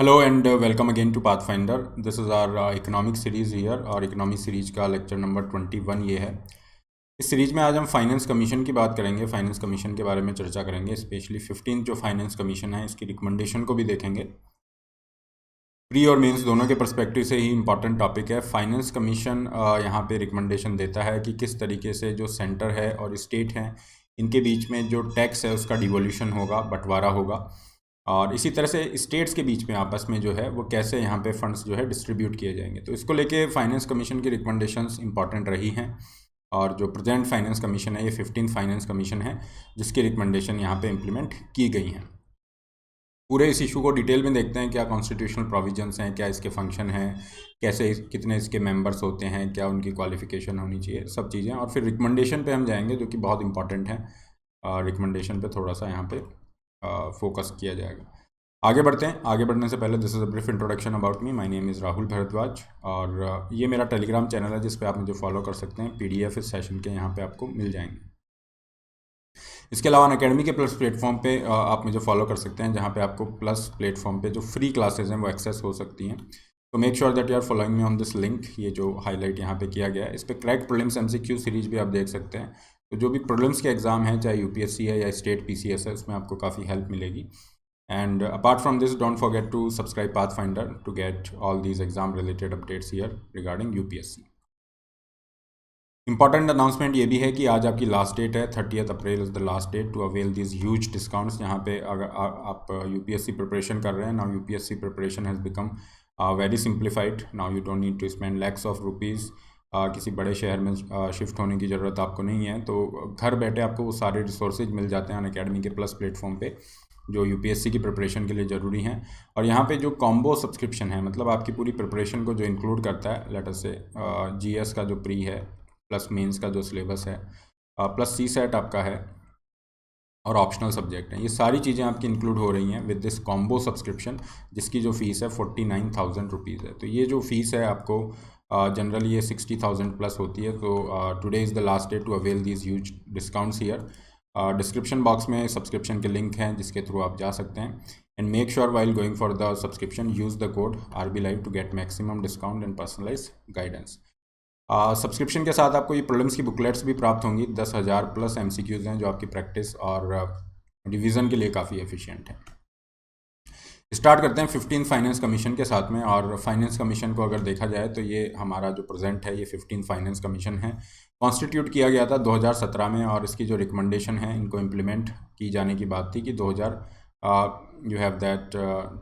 Hello and welcome again to Pathfinder. This is our economic series here और economic series का lecture number 21 ये है। इस series में आज हम फाइनेंस कमीशन की बात करेंगे, फाइनेंस कमीशन के बारे में चर्चा करेंगे। स्पेशली 15 जो फाइनेंस कमीशन है इसकी रिकमेंडेशन को भी देखेंगे। प्री और मेंस दोनों के पर्सपेक्टिव से ही इंपॉर्टेंट टॉपिक है। फाइनेंस कमीशन यहाँ पे रिकमेंडेशन देता है कि किस तरीके से जो सेंटर है और स्टेट हैं इनके बीच में जो टैक्स है उसका डिवोल्यूशन होगा, बंटवारा होगा, और इसी तरह से स्टेट्स के बीच में आपस में जो है वो कैसे यहाँ पे फंड्स जो है डिस्ट्रीब्यूट किए जाएंगे। तो इसको लेके फाइनेंस कमीशन की रिकमेंडेशंस इंपॉर्टेंट रही हैं और जो प्रेजेंट फाइनेंस कमीशन है ये 15 फाइनेंस कमीशन है जिसकी रिकमेंडेशन यहाँ पे इम्प्लीमेंट की गई हैं। पूरे इस इशू को डिटेल में देखते हैं, क्या कॉन्स्टिट्यूशनल प्रोविजंस हैं, क्या इसके फंक्शन हैं, कैसे कितने इसके मेंबर्स होते हैं, क्या उनकी क्वालिफिकेशन होनी चाहिए, सब चीज़ें। और फिर रिकमेंडेशन पे हम जाएंगे जो कि बहुत इंपॉर्टेंट है। रिकमेंडेशन पे थोड़ा सा यहाँ पे फोकस किया जाएगा। आगे बढ़ते हैं। आगे बढ़ने से पहले this is a brief introduction about me. My name is Rahul Bhardwaj और ये मेरा टेलीग्राम चैनल है जिस पे आप मुझे फॉलो कर सकते हैं। PDF इस सेशन के यहाँ पे आपको मिल जाएंगे। इसके अलावा अनअकैडमी के प्लस प्लेटफॉर्म पे आप मुझे फॉलो कर सकते हैं जहाँ पे आपको प्लस प्लेटफॉर्म पे जो फ्री क्लासेज हैं वो एक्सेस हो सकती हैं। तो make sure that you are following me on this link. ये जो हाईलाइट यहाँ पे किया गया है इस पर क्रैक प्रीलिम्स MCQ सीरीज भी आप देख सकते हैं। तो जो भी प्रीलिम्स के एग्जाम हैं, चाहे UPSC है या स्टेट PCS है, उसमें आपको काफ़ी हेल्प मिलेगी। And apart from this don't forget to subscribe Pathfinder to get all these exam related updates here regarding UPSC। Important announcement ये भी है कि आज आपकी लास्ट डेट है। 30 April is the last date to avail this huge discounts. यहाँ पे अगर आप UPSC प्रिपरेशन कर रहे हैं, now UPSC preparation has become very simplified. Now you don't need to spend lakhs of rupees. किसी बड़े शहर में शिफ्ट होने की ज़रूरत आपको नहीं है। तो घर बैठे आपको वो सारे रिसोर्सेज मिल जाते हैं अनअकैडमी के प्लस प्लेटफॉर्म पे जो UPSC की प्रिपरेशन के लिए ज़रूरी हैं। और यहाँ पे जो कॉम्बो सब्सक्रिप्शन है, मतलब आपकी पूरी प्रिपरेशन को जो इंक्लूड करता है, लेट अस से GS का जो प्री है, प्लस मेंस का जो सिलेबस है, प्लस CSAT आपका है और ऑप्शनल सब्जेक्ट हैं, ये सारी चीज़ें आपकी इंक्लूड हो रही हैं विद दिस कॉम्बो सब्सक्रिप्शन जिसकी जो फ़ीस है 49,000 रुपीज़ है। तो ये जो फ़ीस है आपको जनरली ये 60,000 प्लस होती है। तो today is the last day to avail these huge discounts here. Description box में सब्सक्रिप्शन के लिंक हैं जिसके थ्रू आप जा सकते हैं। And make sure while going for the subscription use the code RB Live to get maximum discount and personalise guidance. Subscription के साथ आपको ये प्रीलिम्स की बुकलेट्स भी प्राप्त होंगी। 10,000 प्लस MCQs हैं जो आपकी प्रैक्टिस और रिवीजन के लिए काफ़ी एफिशिएंट है। स्टार्ट करते हैं 15 फाइनेंस कमीशन के साथ में। और फाइनेंस कमीशन को अगर देखा जाए तो ये हमारा जो प्रेजेंट है ये 15 फाइनेंस कमीशन है। कॉन्स्टिट्यूट किया गया था 2017 में और इसकी जो रिकमेंडेशन है इनको इम्प्लीमेंट की जाने की बात थी कि 2000 यू हैव दैट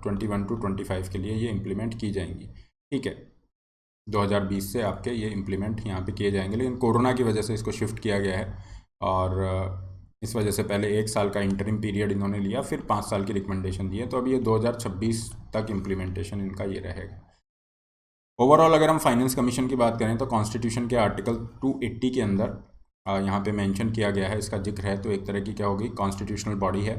21 टू 25 के लिए ये इम्प्लीमेंट की जाएंगी। ठीक है, 2020 से आपके ये इम्प्लीमेंट यहाँ पे किए जाएंगे, लेकिन कोरोना की वजह से इसको शिफ्ट किया गया है और इस वजह से पहले 1 साल का इंटरिम पीरियड इन्होंने लिया, फिर 5 साल की रिकमेंडेशन दी है। तो अब ये 2026 तक इम्प्लीमेंटेशन इनका ये रहेगा। ओवरऑल अगर हम फाइनेंस कमीशन की बात करें तो कॉन्स्टिट्यूशन के आर्टिकल 280 के अंदर यहाँ पे मेंशन किया गया है, इसका जिक्र है। तो एक तरह की क्या होगी, कॉन्स्टिट्यूशनल बॉडी है,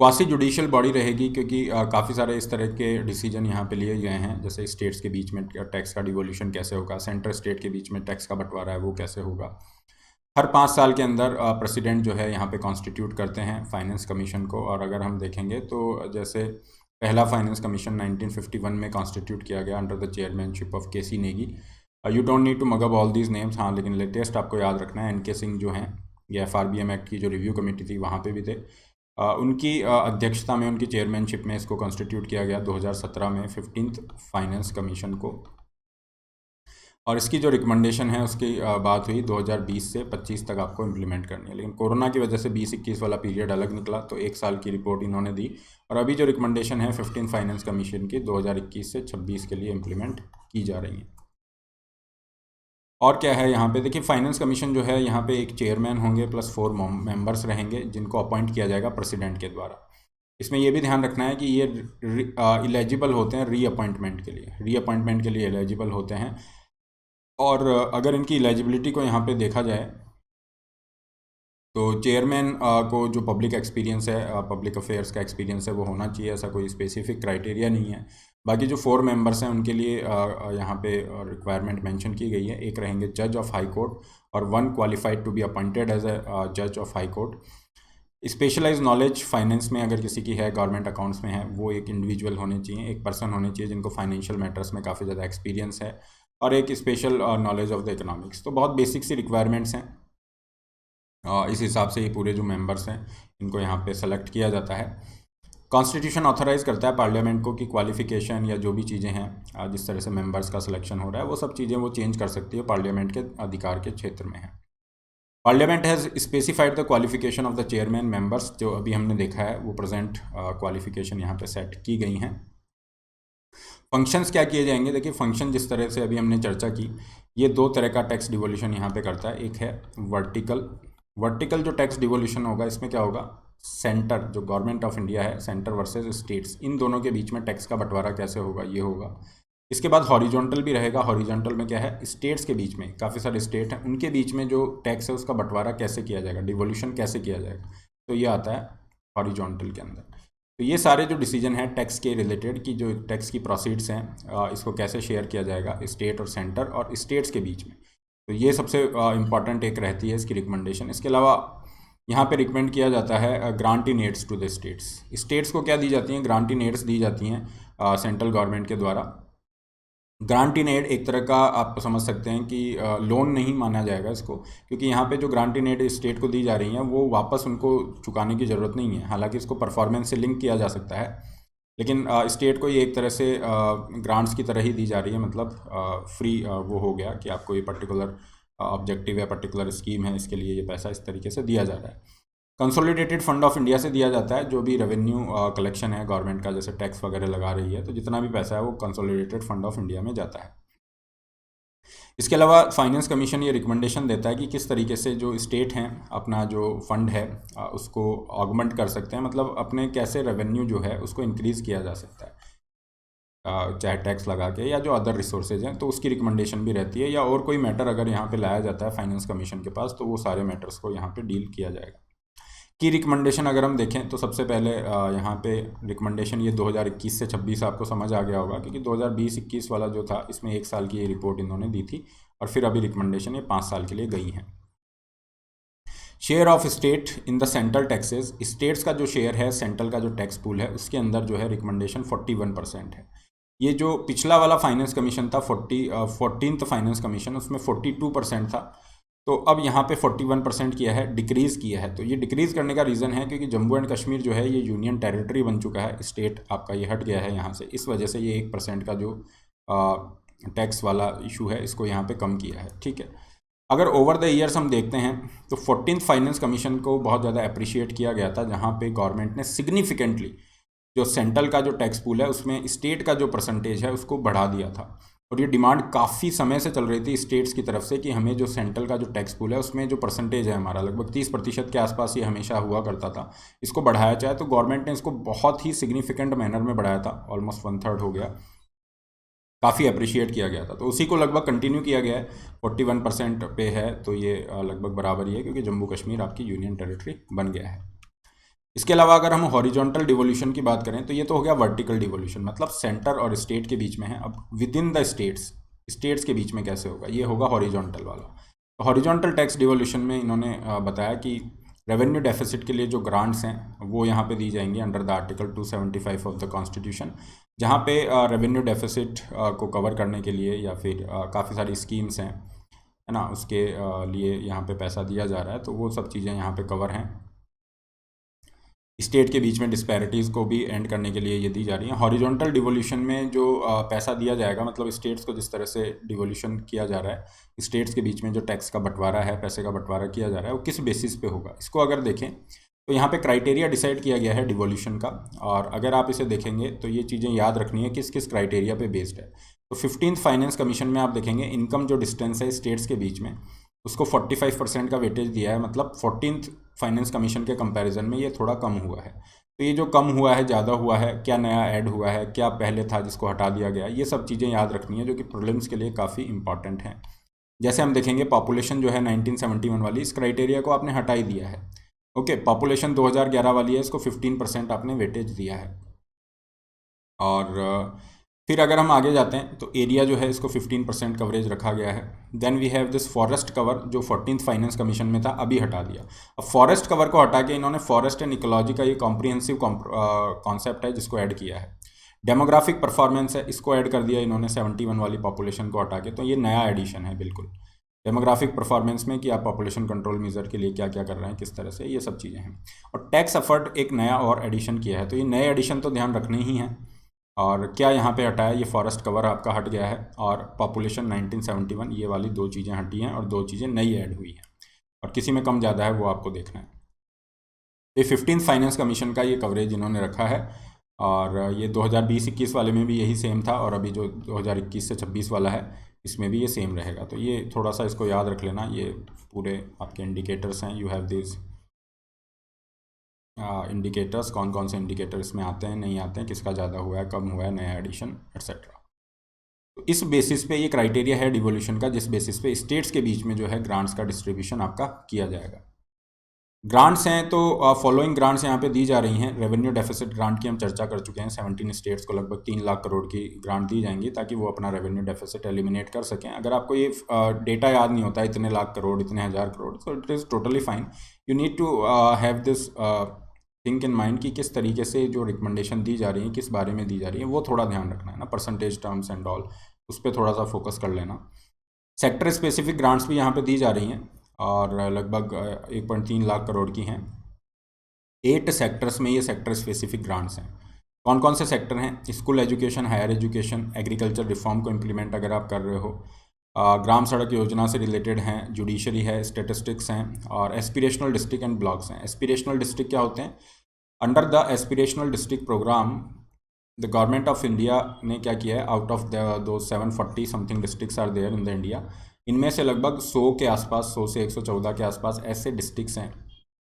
क्वासी जुडिशियल बॉडी रहेगी, क्योंकि काफ़ी सारे इस तरह के डिसीजन यहाँ पे लिए गए हैं, जैसे स्टेट्स के बीच में टैक्स का डिवोल्यूशन कैसे होगा, सेंटर स्टेट के बीच में टैक्स का बंटवारा है वो कैसे होगा। हर 5 साल के अंदर प्रेसिडेंट जो है यहाँ पे कॉन्स्टिट्यूट करते हैं फाइनेंस कमीशन को। और अगर हम देखेंगे तो जैसे पहला फाइनेंस कमीशन 1951 में कॉन्स्टिट्यूट किया गया under the chairmanship of KC Negi. You don't need to mug up all these names. हाँ, लेकिन लेटेस्ट आपको याद रखना है NK सिंह जो हैं, ये FRBM एक्ट की जो रिव्यू कमेटी थी वहाँ पे भी थे। उनकी अध्यक्षता में, उनकी चेयरमैनशिप में इसको कॉन्स्टिट्यूट किया गया 2017 में 15th फाइनेंस कमीशन को। और इसकी जो रिकमेंडेशन है उसकी बात हुई 2020 से 25 तक आपको इम्प्लीमेंट करनी है, लेकिन कोरोना की वजह से 20-21 वाला पीरियड अलग निकला तो 1 साल की रिपोर्ट इन्होंने दी। और अभी जो रिकमेंडेशन है 15 फाइनेंस कमीशन की 2021 से 26 के लिए इम्प्लीमेंट की जा रही है। और क्या है यहाँ पे देखिए, फाइनेंस कमीशन जो है यहाँ पे एक चेयरमैन होंगे प्लस 4 मेंबर्स रहेंगे जिनको अपॉइंट किया जाएगा प्रेसिडेंट के द्वारा। इसमें यह भी ध्यान रखना है कि ये इलेजिबल होते हैं रीअपॉइंटमेंट के लिए, रीअपॉइंटमेंट के लिए एलिजिबल होते हैं। और अगर इनकी एलिजिबिलिटी को यहाँ पे देखा जाए तो चेयरमैन को जो पब्लिक एक्सपीरियंस है, पब्लिक अफेयर्स का एक्सपीरियंस है वो होना चाहिए, ऐसा कोई स्पेसिफिक क्राइटेरिया नहीं है। बाकी जो 4 मेंबर्स हैं उनके लिए यहाँ पे रिक्वायरमेंट मेंशन की गई है। एक रहेंगे जज ऑफ हाई कोर्ट और 1 qualified to be appointed as a जज of high court. Specialise knowledge finance में अगर किसी की है, गवर्नमेंट अकाउंट्स में है, वो एक इंडिविजुअल होने चाहिए, एक पर्सन होने चाहिए जिनको फाइनेंशियल मैटर्स में काफ़ी ज़्यादा एक्सपीरियंस है, और एक special knowledge of the economics. तो बहुत बेसिक सी रिक्वायरमेंट्स हैं। इस हिसाब से ये पूरे जो मेंबर्स हैं इनको यहाँ पे सेलेक्ट किया जाता है। कॉन्स्टिट्यूशन ऑथराइज करता है पार्लियामेंट को कि क्वालिफिकेशन या जो भी चीज़ें हैं, जिस तरह से मेंबर्स का सिलेक्शन हो रहा है, वो सब चीज़ें वो चेंज कर सकती है, पार्लियामेंट के अधिकार के क्षेत्र में है। Parliament has specified the qualification of the chairman members, जो अभी हमने देखा है वो प्रेजेंट क्वालिफिकेशन यहाँ पे सेट की गई हैं। फंक्शंस क्या किए जाएंगे, देखिए फंक्शन जिस तरह से अभी हमने चर्चा की, ये दो तरह का टैक्स डिवोल्यूशन यहाँ पे करता है। एक है वर्टिकल जो टैक्स डिवोल्यूशन होगा, इसमें क्या होगा, सेंटर जो गवर्नमेंट ऑफ इंडिया है, सेंटर वर्सेस स्टेट्स, इन दोनों के बीच में टैक्स का बंटवारा कैसे होगा, ये होगा। इसके बाद हॉरिजॉन्टल भी रहेगा। हॉरिजॉन्टल में क्या है, स्टेट्स के बीच में, काफ़ी सारे स्टेट हैं, उनके बीच में जो टैक्स है उसका बंटवारा कैसे किया जाएगा, डिवोल्यूशन कैसे किया जाएगा, तो ये आता है हॉरिजॉन्टल के अंदर। तो ये सारे जो डिसीजन हैं टैक्स के रिलेटेड, की जो टैक्स की प्रोसीड्स हैं, इसको कैसे शेयर किया जाएगा स्टेट और सेंटर और स्टेट्स के बीच में, तो ये सबसे इम्पॉर्टेंट एक रहती है इसकी रिकमेंडेशन। इसके अलावा यहाँ पे रिकमेंड किया जाता है grant in aids to the states को क्या दी जाती हैं, ग्रांट इन एड्स दी जाती हैं सेंट्रल गवर्नमेंट के द्वारा। ग्रांट इन एड एक तरह का आप समझ सकते हैं कि लोन नहीं माना जाएगा इसको, क्योंकि यहाँ पे जो ग्रांट इन एड स्टेट को दी जा रही हैं वो वापस उनको चुकाने की ज़रूरत नहीं है। हालांकि इसको परफॉर्मेंस से लिंक किया जा सकता है, लेकिन स्टेट को ये एक तरह से ग्रांट्स की तरह ही दी जा रही है, मतलब फ्री वो हो गया कि आपको ये पर्टिकुलर ऑब्जेक्टिव या पर्टिकुलर स्कीम है, इसके लिए ये पैसा इस तरीके से दिया जा रहा है। कंसोलिडेटेड फंड ऑफ इंडिया से दिया जाता है, जो भी रेवेन्यू कलेक्शन है गवर्नमेंट का, जैसे टैक्स वगैरह लगा रही है, तो जितना भी पैसा है वो कंसोलिडेटेड फंड ऑफ इंडिया में जाता है। इसके अलावा फाइनेंस कमीशन ये रिकमेंडेशन देता है कि किस तरीके से जो स्टेट हैं अपना जो फंड है उसको ऑगमेंट कर सकते हैं, मतलब अपने कैसे रेवेन्यू जो है उसको इंक्रीज़ किया जा सकता है, चाहे टैक्स लगा के या जो अदर रिसोर्सेज हैं, तो उसकी रिकमेंडेशन भी रहती है। या और कोई मैटर अगर यहाँ पे लाया जाता है फाइनेंस कमीशन के पास, तो वो सारे मैटर्स को यहाँ पे डील किया जाएगा। की रिकमेंडेशन अगर हम देखें तो सबसे पहले यहाँ पे रिकमेंडेशन ये 2021 से 26 आपको समझ आ गया होगा, क्योंकि 2020-21 वाला जो था इसमें 1 साल की ये रिपोर्ट इन्होंने दी थी, और फिर अभी रिकमेंडेशन ये 5 साल के लिए गई हैं। Share of state in the central taxes, states का जो शेयर है सेंट्रल का जो टैक्स पूल है उसके अंदर जो है रिकमेंडेशन 41% है। ये जो पिछला वाला फाइनेंस कमीशन था 14th फाइनेंस कमीशन, उसमें 42% था, तो अब यहाँ पे 41% किया है, डिक्रीज़ किया है। तो ये डिक्रीज़ करने का रीज़न है क्योंकि जम्मू एंड कश्मीर जो है ये यूनियन टेरिटरी बन चुका है, स्टेट आपका ये हट गया है यहाँ से, इस वजह से ये 1% का जो टैक्स वाला इशू है इसको यहाँ पे कम किया है। ठीक है, अगर ओवर द ईयर्स हम देखते हैं तो 14th फाइनेंस कमीशन को बहुत ज़्यादा अप्रिशिएट किया गया था, जहाँ पे गवर्नमेंट ने सिग्निफिकेंटली जो सेंट्रल का जो टैक्स पूल है उसमें स्टेट का जो परसेंटेज है उसको बढ़ा दिया था। और ये डिमांड काफ़ी समय से चल रही थी स्टेट्स की तरफ से कि हमें जो सेंट्रल का जो टैक्स पूल है उसमें जो परसेंटेज है हमारा लगभग 30% के आसपास ये हमेशा हुआ करता था, इसको बढ़ाया जाए। तो गवर्नमेंट ने इसको बहुत ही सिग्निफिकेंट मैनर में बढ़ाया था, ऑलमोस्ट 1/3 हो गया, काफ़ी अप्रिशिएट किया गया था। तो उसी को लगभग कंटिन्यू किया गया है, 41% पे है, तो ये लगभग बराबर ही है क्योंकि जम्मू कश्मीर आपकी यूनियन टेरिटरी बन गया है। इसके अलावा अगर हम हॉरिजॉन्टल डिवोल्यूशन की बात करें तो ये तो हो गया वर्टिकल डिवोल्यूशन, मतलब सेंटर और स्टेट के बीच में है। अब विद इन द स्टेट्स के बीच में कैसे होगा, ये होगा हॉरिजॉन्टल वाला। तो हॉरिजॉन्टल टैक्स डिवोल्यूशन में इन्होंने बताया कि रेवेन्यू डेफिसिट के लिए जो ग्रांट्स हैं वो यहाँ पे दी जाएंगी under the article 275 of the constitution, जहाँ पे रेवेन्यू डेफिसिट को कवर करने के लिए या फिर काफ़ी सारी स्कीम्स हैं, है ना, उसके लिए यहाँ पे पैसा दिया जा रहा है। तो वो सब चीज़ें यहाँ पे कवर हैं। स्टेट के बीच में डिस्पैरिटीज़ को भी एंड करने के लिए ये दी जा रही है। हॉरिजॉन्टल डिवोल्यूशन में जो पैसा दिया जाएगा, मतलब स्टेट्स को जिस तरह से डिवोल्यूशन किया जा रहा है, स्टेट्स के बीच में जो टैक्स का बंटवारा है, पैसे का बंटवारा किया जा रहा है, वो किस बेसिस पे होगा, इसको अगर देखें तो यहाँ पे क्राइटेरिया डिसाइड किया गया है डिवोल्यूशन का। और अगर आप इसे देखेंगे तो ये चीज़ें याद रखनी है किस किस क्राइटेरिया पे बेस्ड है। तो 15th फाइनेंस कमीशन में आप देखेंगे इनकम जो डिस्टेंस है स्टेट्स के बीच में उसको 45% का वेटेज दिया है, मतलब 14th फाइनेंस कमीशन के कंपैरिजन में ये थोड़ा कम हुआ है। तो ये जो कम हुआ है, ज़्यादा हुआ है, क्या नया ऐड हुआ है, क्या पहले था जिसको हटा दिया गया, ये सब चीज़ें याद रखनी है जो कि प्रीलिम्स के लिए काफ़ी इंपॉर्टेंट हैं। जैसे हम देखेंगे पॉपुलेशन जो है 1971 वाली, इस क्राइटेरिया को आपने हटा ही दिया है। ओके, पॉपुलेशन 2011 वाली है, इसको 15% आपने वेटेज दिया है। और फिर अगर हम आगे जाते हैं तो एरिया जो है इसको 15% कवरेज रखा गया है। Then we have this forest cover जो 14th फाइनेंस कमीशन में था, अभी हटा दिया। अब फॉरेस्ट कवर को हटा के इन्होंने फॉरेस्ट एंड इकोलॉजी का ये कॉम्प्रिहेंसिव कॉन्सेप्ट है जिसको ऐड किया है। डेमोग्राफिक परफॉर्मेंस है, इसको ऐड कर दिया इन्होंने 71 वाली पॉपुलेशन को हटा के। तो ये नया एडिशन है बिल्कुल डेमोग्राफिक परफॉर्मेंस में कि आप पॉपुलेशन कंट्रोल मेजर के लिए क्या क्या कर रहे हैं, किस तरह से, ये सब चीज़ें हैं। और टैक्स एफर्ट एक नया और एडिशन किया है। तो ये नए एडिशन तो ध्यान रखने ही हैं। और क्या यहाँ पे हटाया, ये फॉरेस्ट कवर आपका हट गया है और पॉपुलेशन 1971, ये वाली दो चीज़ें हटी हैं और दो चीज़ें नई ऐड हुई हैं और किसी में कम ज़्यादा है वो आपको देखना है। ये 15th फाइनेंस कमीशन का ये कवरेज इन्होंने रखा है और ये 2020-21 वाले में भी यही सेम था और अभी जो 2021 से 26 वाला है इसमें भी ये सेम रहेगा। तो ये थोड़ा सा इसको याद रख लेना, ये पूरे आपके इंडिकेटर्स हैं। यू हैव दिस इंडिकेटर्स, कौन कौन से इंडिकेटर इसमें आते हैं, नहीं आते हैं, किसका ज़्यादा हुआ है, कम हुआ है, नया एडिशन एक्सेट्रा। तो इस बेसिस पे ये क्राइटेरिया है डिवोल्यूशन का, जिस बेसिस पे स्टेट्स के बीच में जो है ग्रांट्स का डिस्ट्रीब्यूशन आपका किया जाएगा। ग्रांट्स हैं तो फॉलोइंग ग्रांट्स यहाँ पे दी जा रही हैं। रेवेन्यू डेफिसिट ग्रांट की हम चर्चा कर चुके हैं। 17 स्टेट्स को लगभग 3 लाख करोड़ की ग्रांट दी जाएंगी ताकि वो अपना रेवेन्यू डेफिसिट एलिमिनेट कर सकें। अगर आपको ये डेटा याद नहीं होता इतने लाख करोड़, इतने हज़ार करोड़, तो it is totally fine. You need to have this think in mind कि किस तरीके से जो रिकमेंडेशन दी जा रही है, किस बारे में दी जा रही है, वो थोड़ा ध्यान रखना है ना। परसेंटेज टर्म्स एंड ऑल, उस पर थोड़ा सा फोकस कर लेना। सेक्टर स्पेसिफिक ग्रांट्स भी यहाँ पे दी जा रही हैं और लगभग 1.3 लाख करोड़ की हैं। 8 सेक्टर्स में ये सेक्टर स्पेसिफिक ग्रांट्स हैं। कौन कौन से सेक्टर हैं? School education, higher education, agriculture reform को इम्प्लीमेंट अगर आप कर रहे हो, ग्राम सड़क योजना से रिलेटेड हैं, जुडिशरी है, स्टेटिस्टिक्स हैं और एस्पिरेशनल डिस्ट्रिक्ट एंड ब्लॉक्स हैं। एस्पिरेशनल डिस्ट्रिक्ट क्या होते हैं? Under the aspirational district programme the government of India ने क्या किया है, आउट ऑफ दो 740 something districts are there in the India, इनमें से लगभग 100 के आसपास, 100 से 114 के आसपास ऐसे डिस्ट्रिक्ट्स हैं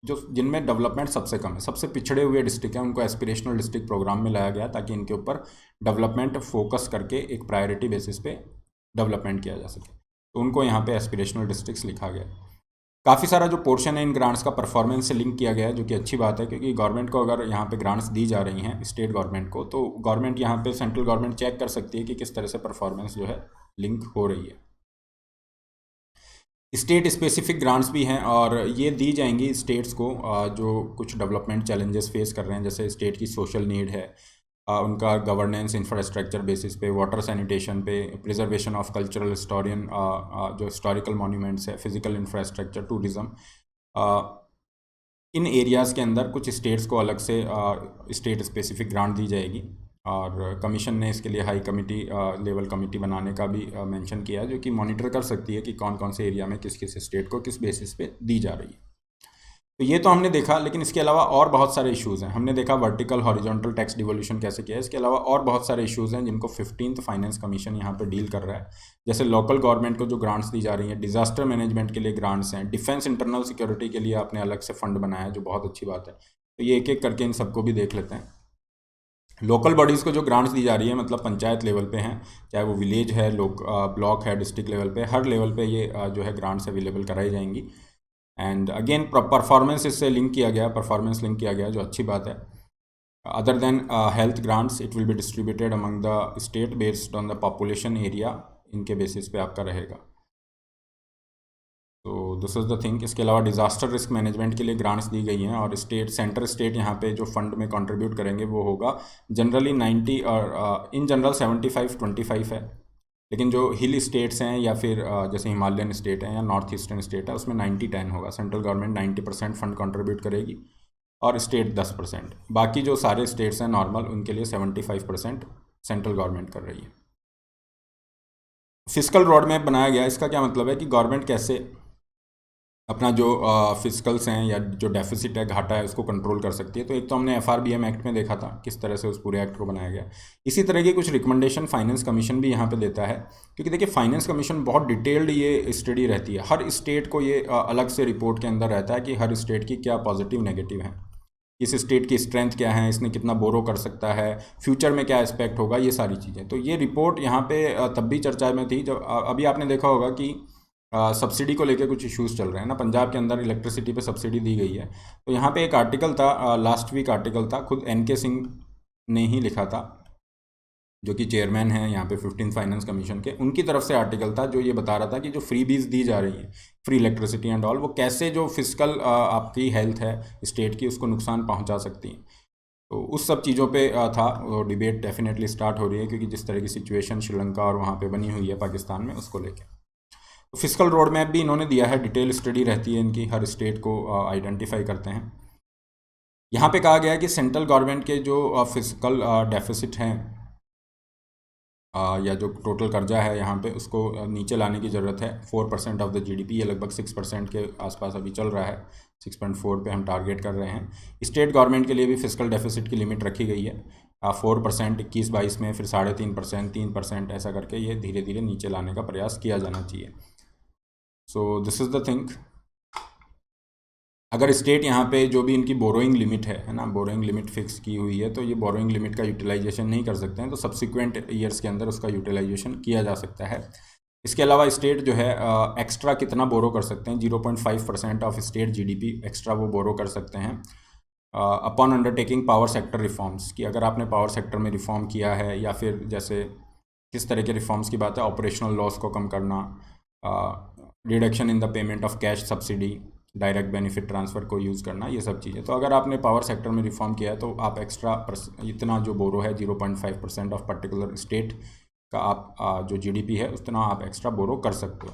जो जिनमें डेवलपमेंट सबसे कम है, सबसे पिछड़े हुए डिस्ट्रिक्ट हैं, उनको एस्पिरेशनल डिस्ट्रिक्ट प्रोग्राम में लाया गया ताकि इनके ऊपर डेवलपमेंट फोकस करके एक प्रायोरिटी बेसिस पे डेवलपमेंट किया जा सके। तो उनको यहाँ पे एस्पिरेशनल डिस्ट्रिक्ट्स लिखा गया है। काफ़ी सारा जो पोर्शन है इन ग्रांट्स का परफॉर्मेंस से लिंक किया गया है, जो कि अच्छी बात है क्योंकि गवर्नमेंट को अगर यहाँ पे ग्रांट्स दी जा रही हैं, स्टेट गवर्नमेंट को, तो गवर्नमेंट यहाँ पे सेंट्रल गवर्नमेंट चेक कर सकती है कि किस तरह से परफॉर्मेंस जो है लिंक हो रही है। स्टेट स्पेसिफिक ग्रांट्स भी हैं और ये दी जाएंगी स्टेट्स को जो कुछ डेवलपमेंट चैलेंजेस फेस कर रहे हैं, जैसे स्टेट की सोशल नीड है, उनका गवर्नेंस इंफ्रास्ट्रक्चर बेसिस पे, वाटर सैनिटेशन पे, प्रिजर्वेशन ऑफ कल्चरल हिस्टोरियन जो हिस्टोरिकल मॉन्यूमेंट्स है, फिजिकल इंफ्रास्ट्रक्चर, टूरिज़्म, इन एरियाज़ के अंदर कुछ स्टेट्स को अलग से स्टेट स्पेसिफिक ग्रांट दी जाएगी। और कमीशन ने इसके लिए हाई कमेटी लेवल कमेटी बनाने का भी मेंशन किया है, जो कि मॉनिटर कर सकती है कि कौन कौन से एरिया में किस किस स्टेट को किस बेसिस पे दी जा रही है। तो ये तो हमने देखा, लेकिन इसके अलावा और बहुत सारे इश्यूज़ हैं। हमने देखा वर्टिकल हॉरिजॉन्टल टैक्स डिवोल्यूशन कैसे किया है, इसके अलावा और बहुत सारे इश्यूज़ हैं जिनको 15th फाइनेंस कमीशन यहाँ पे डील कर रहा है। जैसे लोकल गवर्नमेंट को जो ग्रांट्स दी जा रही हैं, डिजास्टर मैनेजमेंट के लिए ग्रांट्स हैं, डिफेंस इंटरनल सिक्योरिटी के लिए आपने अलग से फंड बनाया है, जो बहुत अच्छी बात है। तो ये एक एक करके इन सबको भी देख लेते हैं। लोकल बॉडीज़ को जो ग्रांट्स दी जा रही है, मतलब पंचायत लेवल पे हैं, चाहे वो विलेज है, ब्लॉक है, डिस्ट्रिक्ट लेवल पे, हर लेवल पे ये जो है ग्रांट्स अवेलेबल कराई जाएंगी। एंड अगेन परफॉर्मेंस इससे लिंक किया गया, परफॉर्मेंस लिंक किया गया, जो अच्छी बात है। Other than health grants, it will be distributed among the state based on the population area, इनके बेसिस पे आपका रहेगा। तो दिस इज़ द थिंग। इसके अलावा डिज़ास्टर रिस्क मैनेजमेंट के लिए ग्रांट्स दी गई हैं और सेंटर स्टेट यहाँ पे जो फंड में कंट्रीब्यूट करेंगे वो होगा जनरली 90 और इन जनरल 75-25 है, लेकिन जो हिल स्टेट्स हैं या फिर जैसे हिमालयन स्टेट हैं या नॉर्थ ईस्टर्न स्टेट है, उसमें 90-10 होगा। सेंट्रल गवर्नमेंट 90% फंड कंट्रीब्यूट करेगी और स्टेट 10%। बाकी जो सारे स्टेट्स हैं नॉर्मल, उनके लिए 75% सेंट्रल गवर्नमेंट कर रही है। फिस्कल रोड मैप बनाया गया, इसका क्या मतलब है कि गवर्नमेंट कैसे अपना जो फिस्कल्स हैं या जो डेफिसिट है, घाटा है, उसको कंट्रोल कर सकती है। तो एक तो हमने FRBM एक्ट में देखा था किस तरह से उस पूरे एक्ट को बनाया गया। इसी तरह की कुछ रिकमेंडेशन फाइनेंस कमीशन भी यहाँ पे देता है, क्योंकि देखिए फाइनेंस कमीशन बहुत डिटेल्ड ये स्टडी रहती है। हर स्टेट को ये अलग से रिपोर्ट के अंदर रहता है कि हर स्टेट की क्या पॉजिटिव नेगेटिव है, इस स्टेट की स्ट्रेंथ क्या है, इसने कितना बोरो कर सकता है, फ्यूचर में क्या एस्पेक्ट होगा, ये सारी चीज़ें। तो ये रिपोर्ट यहाँ पे तब भी चर्चा में थी जब अभी आपने देखा होगा कि सब्सिडी को लेकर कुछ इश्यूज़ चल रहे हैं ना। पंजाब के अंदर इलेक्ट्रिसिटी पे सब्सिडी दी गई है, तो यहाँ पे एक आर्टिकल था, लास्ट वीक आर्टिकल था, खुद NK सिंह ने ही लिखा था जो कि चेयरमैन हैं यहाँ पे 15th फाइनेंस कमीशन के, उनकी तरफ से आर्टिकल था जो ये बता रहा था कि जो फ्री बीज दी जा रही हैं, फ्री इलेक्ट्रिसिटी एंड ऑल, वो कैसे जो फिजिकल आपकी हेल्थ है स्टेट की उसको नुकसान पहुँचा सकती हैं। तो उस सब चीज़ों पे था वो डिबेट डेफिनेटली स्टार्ट हो रही है, क्योंकि जिस तरह की सिचुएशन श्रीलंका और वहाँ पे बनी हुई है पाकिस्तान में, उसको लेके तो फिजिकल रोड मैप भी इन्होंने दिया है। डिटेल स्टडी रहती है इनकी, हर स्टेट को आइडेंटिफाई करते हैं। यहाँ पे कहा गया है कि सेंट्रल गवर्नमेंट के जो फिजिकल डेफिसिट हैं या जो टोटल कर्जा है यहाँ पे, उसको नीचे लाने की ज़रूरत है। 4% ऑफ द जीडीपी, ये लगभग 6% के आसपास अभी चल रहा है, 6.4 पे हम टारगेट कर रहे हैं। स्टेट गवर्नमेंट के लिए भी फिजिकल डेफिसिट की लिमिट रखी गई है 4%, 21-22 में, फिर 3.5%, 3%, ऐसा करके ये धीरे धीरे नीचे लाने का प्रयास किया जाना चाहिए। So this is the thing. अगर स्टेट यहाँ पे जो भी इनकी बोरोइंग लिमिट है ना, बोरोइंग लिमिट फिक्स की हुई है, तो ये बोरोइंग लिमिट का यूटिलाइजेशन नहीं कर सकते हैं, तो सब्सिक्वेंट ईयर्स के अंदर उसका यूटिलाइजेशन किया जा सकता है। इसके अलावा स्टेट जो है एक्स्ट्रा कितना बोरो कर सकते हैं, 0.5% ऑफ स्टेट जीडीपी एक्स्ट्रा वो बोरो कर सकते हैं upon undertaking power sector reforms, कि अगर आपने पावर सेक्टर में रिफॉर्म किया है, या फिर जैसे किस तरह के रिफॉर्म्स की बात है, ऑपरेशनल लॉस को कम करना, reduction in the payment of cash subsidy, direct benefit transfer को यूज़ करना, ये सब चीज़ें। तो अगर आपने पावर सेक्टर में रिफॉर्म किया है तो आप एक्स्ट्रा इतना जो बोरो है 0.5% ऑफ पर्टिकुलर स्टेट का आप जो जीडीपी है उतना आप एक्स्ट्रा बोरो कर सकते हो।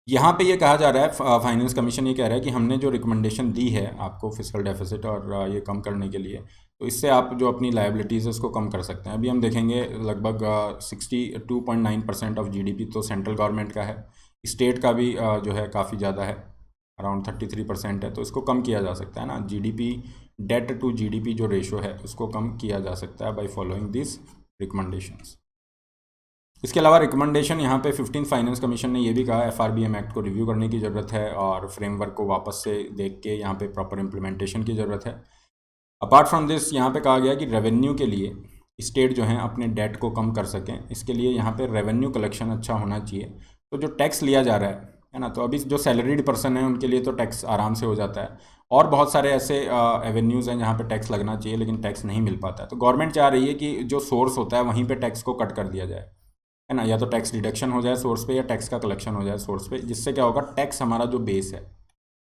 यहाँ पे ये कहा जा रहा है, फाइनेंस कमीशन ये कह रहा है कि हमने जो रिकमेंडेशन दी है आपको फिजिकल डेफिसिट और ये कम करने के लिए, तो इससे आप जो अपनी लायबिलिटीज़ है उसको कम कर सकते हैं। अभी हम देखेंगे लगभग 62.9% ऑफ जीडीपी तो सेंट्रल गवर्नमेंट का है, स्टेट का भी जो है काफ़ी ज़्यादा है, अराउंड 33% है, तो इसको कम किया जा सकता है ना। जीडीपी डेट टू जीडीपी जो रेशो है उसको कम किया जा सकता है बाय फॉलोइंग दिस रिकमेंडेशंस। इसके अलावा रिकमेंडेशन यहाँ पे 15th फाइनेंस कमीशन ने ये भी कहा FRBM एक्ट को रिव्यू करने की ज़रूरत है और फ्रेमवर्क को वापस से देख के यहाँ पे प्रॉपर इम्प्लीमेंटेशन की ज़रूरत है। अपार्ट फ्रॉम दिस यहाँ पे कहा गया कि रेवेन्यू के लिए स्टेट जो हैं अपने डेट को कम कर सकें, इसके लिए यहाँ पे रेवेन्यू कलेक्शन अच्छा होना चाहिए। तो जो टैक्स लिया जा रहा है ना, तो अभी जो सैलरीड पर्सन है उनके लिए तो टैक्स आराम से हो जाता है, और बहुत सारे ऐसे एवेन्यूज़ हैं जहाँ पे टैक्स लगना चाहिए लेकिन टैक्स नहीं मिल पाता है। तो गवर्नमेंट चाह रही है कि जो सोर्स होता है वहीं पे टैक्स को कट कर दिया जाए, है ना, या तो टैक्स डिडक्शन हो जाए सोर्स पे या टैक्स का कलेक्शन हो जाए सोर्स पे, जिससे क्या होगा, टैक्स हमारा जो बेस है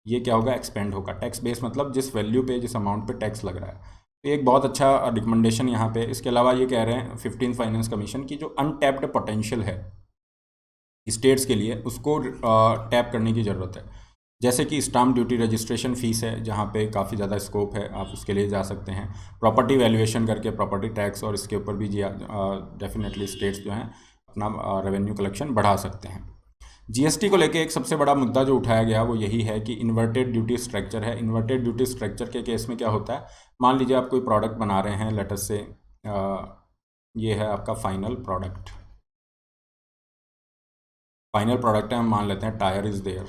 ये क्या होगा, एक्सपेंड होगा। टैक्स बेस मतलब जिस वैल्यू पे, जिस अमाउंट पे टैक्स लग रहा है। तो एक बहुत अच्छा रिकमेंडेशन यहाँ पे। इसके अलावा ये कह रहे हैं 15th फाइनेंस कमीशन की जो अनटैप्ड पोटेंशियल है स्टेट्स के लिए उसको टैप करने की ज़रूरत है। जैसे कि स्टाम्प ड्यूटी रजिस्ट्रेशन फ़ीस है जहाँ पे काफ़ी ज़्यादा स्कोप है, आप उसके लिए जा सकते हैं। प्रॉपर्टी वैल्यूएशन करके प्रॉपर्टी टैक्स, और इसके ऊपर भी डेफिनेटली स्टेट्स जो हैं अपना रेवेन्यू कलेक्शन बढ़ा सकते हैं। जीएसटी को लेके एक सबसे बड़ा मुद्दा जो उठाया गया वो यही है कि इन्वर्टेड ड्यूटी स्ट्रक्चर है। इन्वर्टेड ड्यूटी स्ट्रक्चर के केस में क्या होता है, मान लीजिए आप कोई प्रोडक्ट बना रहे हैं, लेट अस से ये है आपका फाइनल प्रोडक्ट है, हम मान लेते हैं टायर इज़ देयर,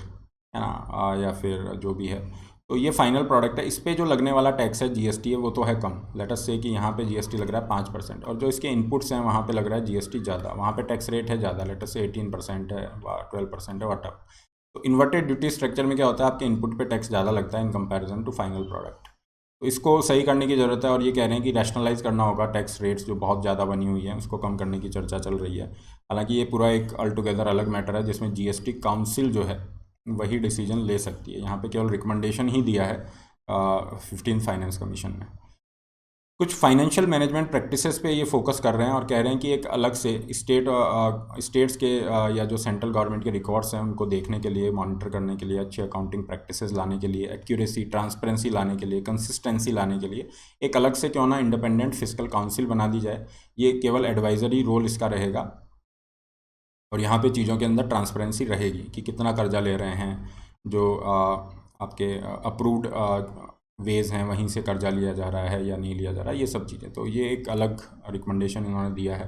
है ना, या फिर जो भी है, तो ये फाइनल प्रोडक्ट है। इस पे जो लगने वाला टैक्स है जीएसटी है वो तो है कम, लेट अस से कि यहाँ पे जीएसटी लग रहा है 5%, और जो इसके इनपुट्स हैं वहाँ पे लग रहा है जीएसटी ज़्यादा, वहाँ पे टैक्स रेट है ज़्यादा, लेट अस से 18% है, 12% है, वट। तो इन्वर्टेड ड्यूटी स्ट्रक्चर में क्या होता है, आपके इनपुट पे टैक्स ज़्यादा लगता है in comparison to final product. तो इसको सही करने की ज़रूरत है, और ये कह रहे हैं कि रैशनलाइज करना होगा टैक्स रेट्स जो बहुत ज़्यादा बनी हुई है, उसको कम करने की चर्चा चल रही है। हालांकि ये पूरा एक अल टुगेदर अलग मैटर है जिसमें जीएसटी काउंसिल जो है वही डिसीजन ले सकती है। यहाँ पे केवल रिकमेंडेशन ही दिया है 15th फाइनेंस कमीशन ने। कुछ फाइनेंशियल मैनेजमेंट प्रैक्टिसेस पे ये फोकस कर रहे हैं और कह रहे हैं कि एक अलग से स्टेट्स के या जो सेंट्रल गवर्नमेंट के रिकॉर्ड्स हैं उनको देखने के लिए, मॉनिटर करने के लिए, अच्छी अकाउंटिंग प्रैक्टिसेस लाने के लिए, एक्यूरेसी, ट्रांसपेरेंसी लाने के लिए, कंसिस्टेंसी लाने के लिए एक अलग से क्यों ना इंडिपेंडेंट फिस्कल काउंसिल बना दी जाए। ये केवल एडवाइजरी रोल इसका रहेगा, और यहाँ पे चीज़ों के अंदर ट्रांसपेरेंसी रहेगी कि कितना कर्जा ले रहे हैं, जो आपके अप्रूव्ड वेज हैं वहीं से कर्जा लिया जा रहा है या नहीं लिया जा रहा है, ये सब चीज़ें। तो ये एक अलग रिकमेंडेशन इन्होंने दिया है।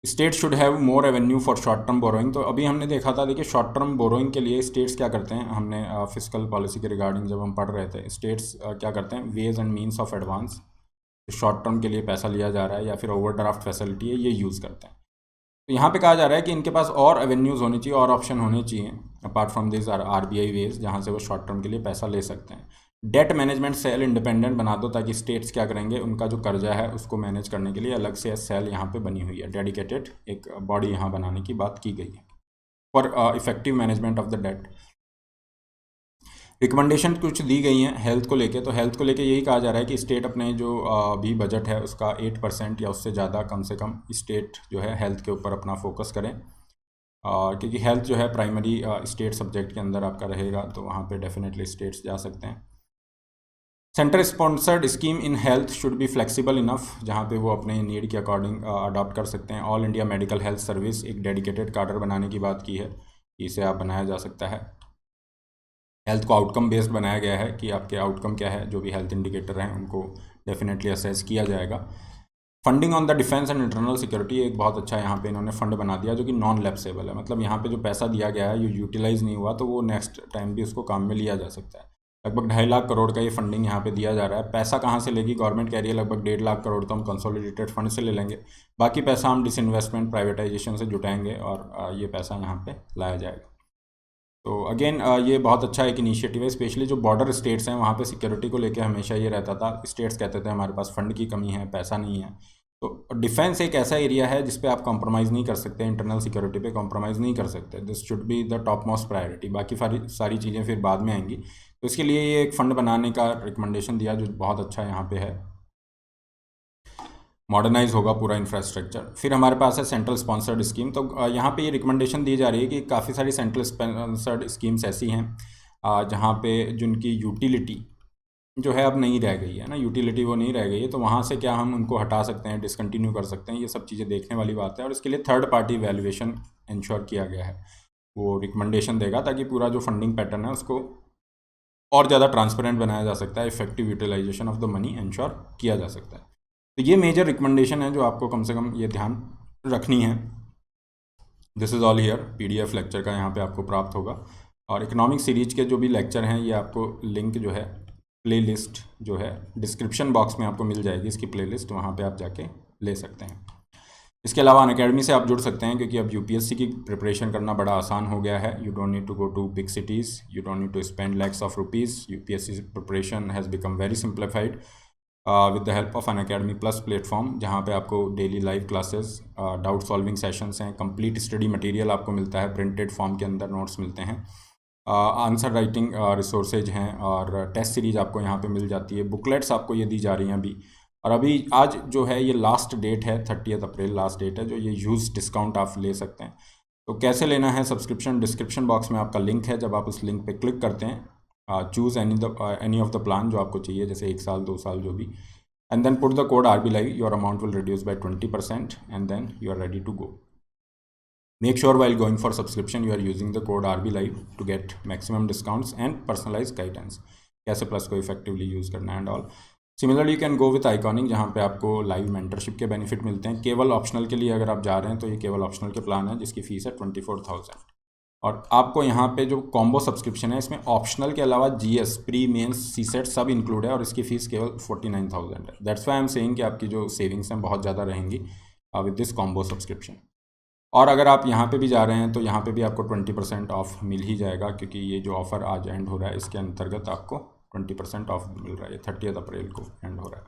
State should have more revenue for short term borrowing. तो अभी हमने देखा था, देखिए शॉर्ट टर्म बोरोइंग के लिए स्टेट्स क्या करते हैं, हमने फिस्कल पॉलिसी के रिगार्डिंग जब हम पढ़ रहे थे, स्टेट्स क्या करते हैं, ways and means of advance, short term के लिए पैसा लिया जा रहा है या फिर ओवरड्राफ्ट फैसिलिटी है, ये यूज़ करते हैं। तो यहाँ पे कहा जा रहा है कि इनके पास और एवेन्यूज़ होनी चाहिए और ऑप्शन होने चाहिए apart from this RBI ways, जहाँ से वो शॉर्ट टर्म के लिए पैसा ले सकते हैं। डेट मैनेजमेंट सेल इंडिपेंडेंट बना दो, ताकि स्टेट्स क्या करेंगे, उनका जो कर्जा है उसको मैनेज करने के लिए अलग से सेल यहाँ पे बनी हुई है, डेडिकेटेड एक बॉडी यहाँ बनाने की बात की गई है for effective management of the debt. Recommendation कुछ दी गई हैं हेल्थ को लेके, तो हेल्थ को लेके यही कहा जा रहा है कि स्टेट अपने जो भी बजट है उसका 8% या उससे ज़्यादा कम से कम स्टेट जो है हेल्थ के ऊपर अपना फोकस करें, क्योंकि हेल्थ जो है प्राइमरी स्टेट सब्जेक्ट के अंदर आपका रहेगा, तो वहाँ पे डेफिनेटली स्टेट्स जा सकते हैं। Centre sponsored scheme in health should be flexible enough, जहाँ पे वो अपने नीड के अकॉर्डिंग अडॉप्ट कर सकते हैं। All India medical health service एक डेडिकेटेड कार्डर बनाने की बात की है, इसे आप बनाया जा सकता है। हेल्थ को आउटकम बेस्ड बनाया गया है कि आपके आउटकम क्या है, जो भी हेल्थ इंडिकेटर हैं उनको डेफिनेटली असेस किया जाएगा। Funding on the defence and internal security एक बहुत अच्छा यहाँ पे इन्होंने फंड बना दिया, जो कि नॉन लैप्सेबल है, मतलब यहाँ पे जो पैसा दिया गया है, ये यूटिलाइज नहीं हुआ तो वो नेक्स्ट टाइम भी उसको काम में लिया जा सकता है। लगभग 2.5 लाख करोड़ का ये फंडिंग यहाँ पे दिया जा रहा है। पैसा कहाँ से लेगी गवर्नमेंट, कह रही है लगभग 1.5 लाख करोड़ तो हम कंसोलिडेटेड फंड से ले लेंगे, बाकी पैसा हम डिसइन्वेस्टमेंट प्राइवेटाइजेशन से जुटाएंगे और ये पैसा यहाँ पे लाया जाएगा। तो अगेन ये बहुत अच्छा एक इनिशिएटिव है, स्पेशली जो बॉर्डर स्टेट्स हैं वहाँ पे सिक्योरिटी को लेके हमेशा ये रहता था, स्टेट्स कहते थे हमारे पास फंड की कमी है, पैसा नहीं है। तो डिफेंस एक ऐसा एरिया है जिस पे आप कॉम्प्रोमाइज़ नहीं कर सकते, इंटरनल सिक्योरिटी पे कॉम्प्रोमाइज़ नहीं कर सकते, this should be the top most priority, बाकी सारी चीज़ें फिर बाद में आएंगी। तो इसके लिए ये एक फ़ंड बनाने का रिकमेंडेशन दिया, जो बहुत अच्छा यहाँ पे है, मॉडर्नाइज होगा पूरा इंफ्रास्ट्रक्चर। फिर हमारे पास है सेंट्रल स्पॉन्सर्ड स्कीम, तो यहाँ पे ये रिकमेंडेशन दी जा रही है कि काफ़ी सारी सेंट्रल स्पॉन्सर्ड स्कीम्स ऐसी हैं जहाँ पे जिनकी यूटिलिटी जो है अब नहीं रह गई है ना, यूटिलिटी वो नहीं रह गई है, तो वहाँ से क्या हम उनको हटा सकते हैं, डिसकंटिन्यू कर सकते हैं, ये सब चीज़ें देखने वाली बात है। और इसके लिए थर्ड पार्टी वैल्यूएशन इंश्योर किया गया है, वो रिकमेंडेशन देगा, ताकि पूरा जो फंडिंग पैटर्न है उसको और ज़्यादा ट्रांसपेरेंट बनाया जा सकता है, effective utilisation of the money ensure किया जा सकता है। तो ये मेजर रिकमेंडेशन है जो आपको कम से कम ये ध्यान रखनी है। This is all here, PDF lecture का यहाँ पे आपको प्राप्त होगा, और इकोनॉमिक सीरीज के जो भी लेक्चर हैं ये आपको लिंक जो है प्लेलिस्ट जो है डिस्क्रिप्शन बॉक्स में आपको मिल जाएगी, इसकी प्लेलिस्ट, वहाँ पे आप जाके ले सकते हैं। इसके अलावा अनअकैडमी से आप जुड़ सकते हैं, क्योंकि अब UPSC की प्रिपरेशन करना बड़ा आसान हो गया है। You don't need to go to big cities, you don't need to spend lakhs of rupees. UPSC preparation has become very simplified with the help of Unacademy plus platform, जहाँ पे आपको daily live classes, doubt solving sessions हैं, complete study material आपको मिलता है, printed form के अंदर notes मिलते हैं, आंसर राइटिंग रिसोर्सेज हैं, और टेस्ट सीरीज आपको यहाँ पे मिल जाती है, बुकलेट्स आपको ये दी जा रही हैं अभी। और अभी आज जो है ये लास्ट डेट है, 30 अप्रैल लास्ट डेट है, जो ये यूज़ डिस्काउंट आप ले सकते हैं। तो कैसे लेना है सब्सक्रिप्शन, डिस्क्रिप्शन बॉक्स में आपका लिंक है, जब आप उस लिंक पे क्लिक करते हैं, choose any of the plan जो आपको चाहिए, जैसे 1 साल 2 साल जो भी, and then put the code RB Live, your amount will reduce by 20% and then you are ready to go. Make sure while going for subscription you are using the code RB Live to get maximum discounts and personalized guidance, कैसे plus को effectively use करना and all. Similarly you can go with iconic, जहाँ पे आपको live mentorship के benefit मिलते हैं। केवल ऑप्शनल के लिए अगर आप जा रहे हैं तो ये केवल ऑप्शनल के प्लान है, जिसकी फ़ीस है 24,000। और आपको यहाँ पे जो कॉम्बो सब्सक्रिप्शन है, इसमें ऑप्शनल के अलावा GS, प्री मेंस, CSET सब इंक्लूड है, और इसकी फ़ीस केवल 49,000 है। That's why I am saying कि आपकी जो सेविंग्स हैं बहुत ज़्यादा रहेंगी विद दिस कॉम्बो सब्सक्रिप्शन। और अगर आप यहाँ पे भी जा रहे हैं तो यहाँ पे भी आपको 20% ऑफ मिल ही जाएगा, क्योंकि ये जो ऑफ़र आज एंड हो रहा है इसके अंतर्गत आपको 20% ऑफ मिल रहा है, 30 अप्रैल को एंड हो रहा है।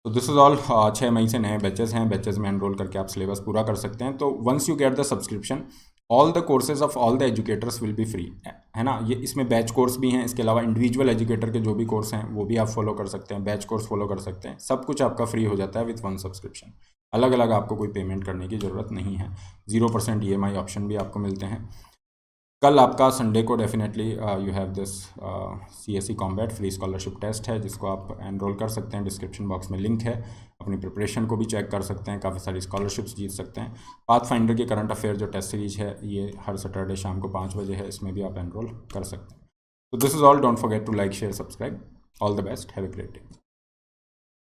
तो दिस इज़ ऑल। 6 मई से नए बैचेज़ हैं, बैचेज़ में एनरोल करके आप सिलेबस पूरा कर सकते हैं। तो once you get the subscription, all the courses of all the educators will be free, है ना। ये इसमें बैच कोर्स भी हैं, इसके अलावा इंडिविजुअल एजुकेटर के जो भी कोर्स हैं वो भी आप फॉलो कर सकते हैं, बैच कोर्स फॉलो कर सकते हैं, सब कुछ आपका फ्री हो जाता है विथ वन सब्सक्रिप्शन। अलग अलग आपको कोई पेमेंट करने की ज़रूरत नहीं है। 0% EMI ऑप्शन भी आपको मिलते हैं। कल आपका संडे को definitely you have this CSE combat free scholarship test है, जिसको आप एनरोल कर सकते हैं, डिस्क्रिप्शन बॉक्स में लिंक है। अपनी प्रिपरेशन को भी चेक कर सकते हैं, काफ़ी सारी स्कॉलरशिप्स जीत सकते हैं। पाथफाइंडर की करंट अफेयर जो टेस्ट सीरीज है, ये हर सैटरडे शाम को 5 बजे है, इसमें भी आप एनरोल कर सकते हैं। तो this is all, don't forget to like share subscribe. All the best, have a great day.